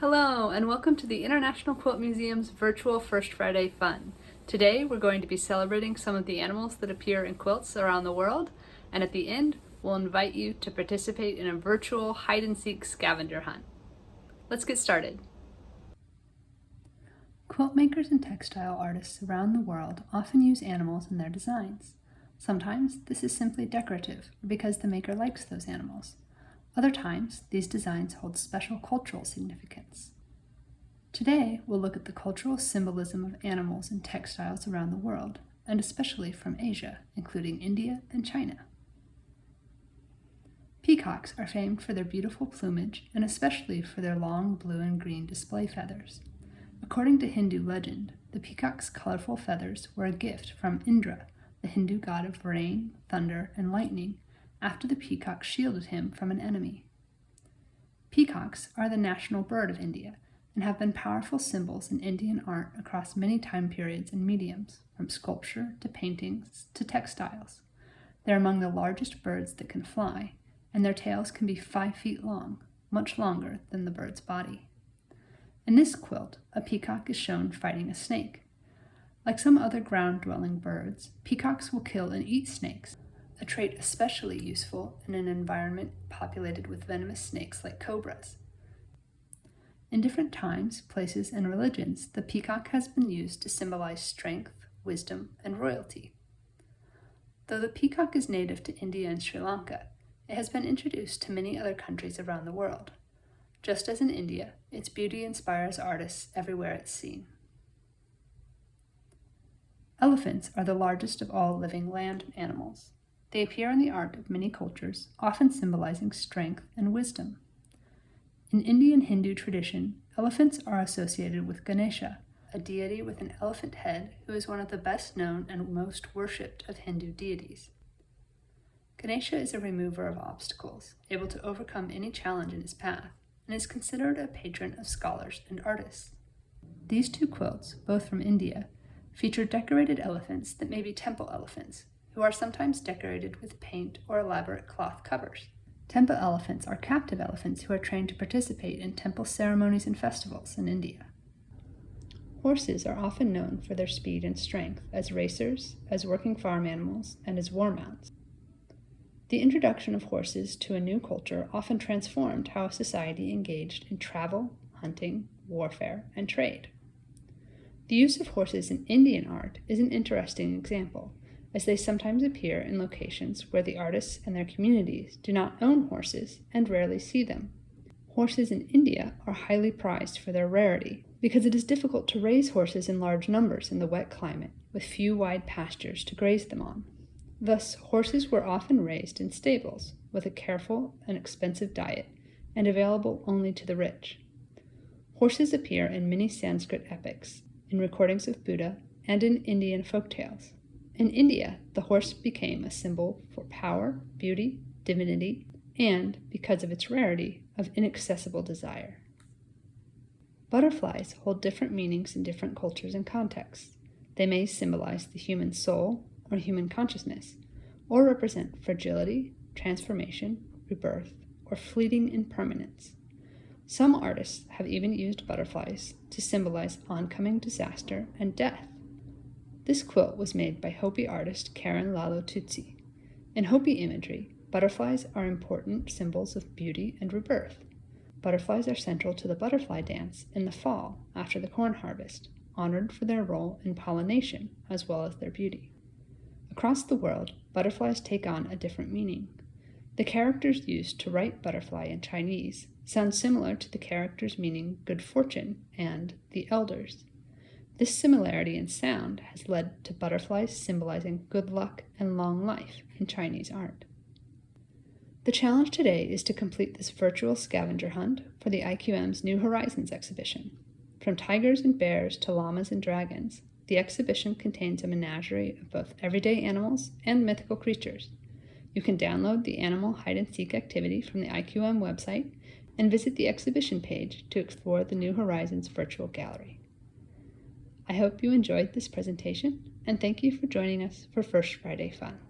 Hello, and welcome to the International Quilt Museum's virtual First Friday Fun. Today, we're going to be celebrating some of the animals that appear in quilts around the world, and at the end, we'll invite you to participate in a virtual hide-and-seek scavenger hunt. Let's get started. Quilt makers and textile artists around the world often use animals in their designs. Sometimes this is simply decorative or because the maker likes those animals. Other times, these designs hold special cultural significance. Today, we'll look at the cultural symbolism of animals in textiles around the world, and especially from Asia, including India and China. Peacocks are famed for their beautiful plumage and especially for their long blue and green display feathers. According to Hindu legend, the peacock's colorful feathers were a gift from Indra, the Hindu god of rain, thunder, and lightning, after the peacock shielded him from an enemy. Peacocks are the national bird of India and have been powerful symbols in Indian art across many time periods and mediums, from sculpture to paintings to textiles. They're among the largest birds that can fly, and their tails can be 5 feet long, much longer than the bird's body. In this quilt, a peacock is shown fighting a snake. Like some other ground-dwelling birds, peacocks will kill and eat snakes, a trait especially useful in an environment populated with venomous snakes like cobras. In different times, places, and religions, the peacock has been used to symbolize strength, wisdom, and royalty. Though the peacock is native to India and Sri Lanka, it has been introduced to many other countries around the world. Just as in India, its beauty inspires artists everywhere it's seen. Elephants are the largest of all living land animals. They appear in the art of many cultures, often symbolizing strength and wisdom. In Indian Hindu tradition, elephants are associated with Ganesha, a deity with an elephant head who is one of the best known and most worshipped of Hindu deities. Ganesha is a remover of obstacles, able to overcome any challenge in his path, and is considered a patron of scholars and artists. These two quilts, both from India, feature decorated elephants that may be temple elephants, who are sometimes decorated with paint or elaborate cloth covers. Temple elephants are captive elephants who are trained to participate in temple ceremonies and festivals in India. Horses are often known for their speed and strength as racers, as working farm animals, and as war mounts. The introduction of horses to a new culture often transformed how a society engaged in travel, hunting, warfare, and trade. The use of horses in Indian art is an interesting example, as they sometimes appear in locations where the artists and their communities do not own horses and rarely see them. Horses in India are highly prized for their rarity, because it is difficult to raise horses in large numbers in the wet climate, with few wide pastures to graze them on. Thus, horses were often raised in stables, with a careful and expensive diet, and available only to the rich. Horses appear in many Sanskrit epics, in recordings of Buddha, and in Indian folktales. In India, the horse became a symbol for power, beauty, divinity, and, because of its rarity, of inaccessible desire. Butterflies hold different meanings in different cultures and contexts. They may symbolize the human soul or human consciousness, or represent fragility, transformation, rebirth, or fleeting impermanence. Some artists have even used butterflies to symbolize oncoming disaster and death. This quilt was made by Hopi artist Karen Lalo Tutsi. In Hopi imagery, butterflies are important symbols of beauty and rebirth. Butterflies are central to the butterfly dance in the fall after the corn harvest, honored for their role in pollination as well as their beauty. Across the world, butterflies take on a different meaning. The characters used to write butterfly in Chinese sound similar to the characters meaning good fortune and the elders. This similarity in sound has led to butterflies symbolizing good luck and long life in Chinese art. The challenge today is to complete this virtual scavenger hunt for the IQM's New Horizons exhibition. From tigers and bears to llamas and dragons, the exhibition contains a menagerie of both everyday animals and mythical creatures. You can download the animal hide-and-seek activity from the IQM website and visit the exhibition page to explore the New Horizons virtual gallery. I hope you enjoyed this presentation, and thank you for joining us for First Friday Fun.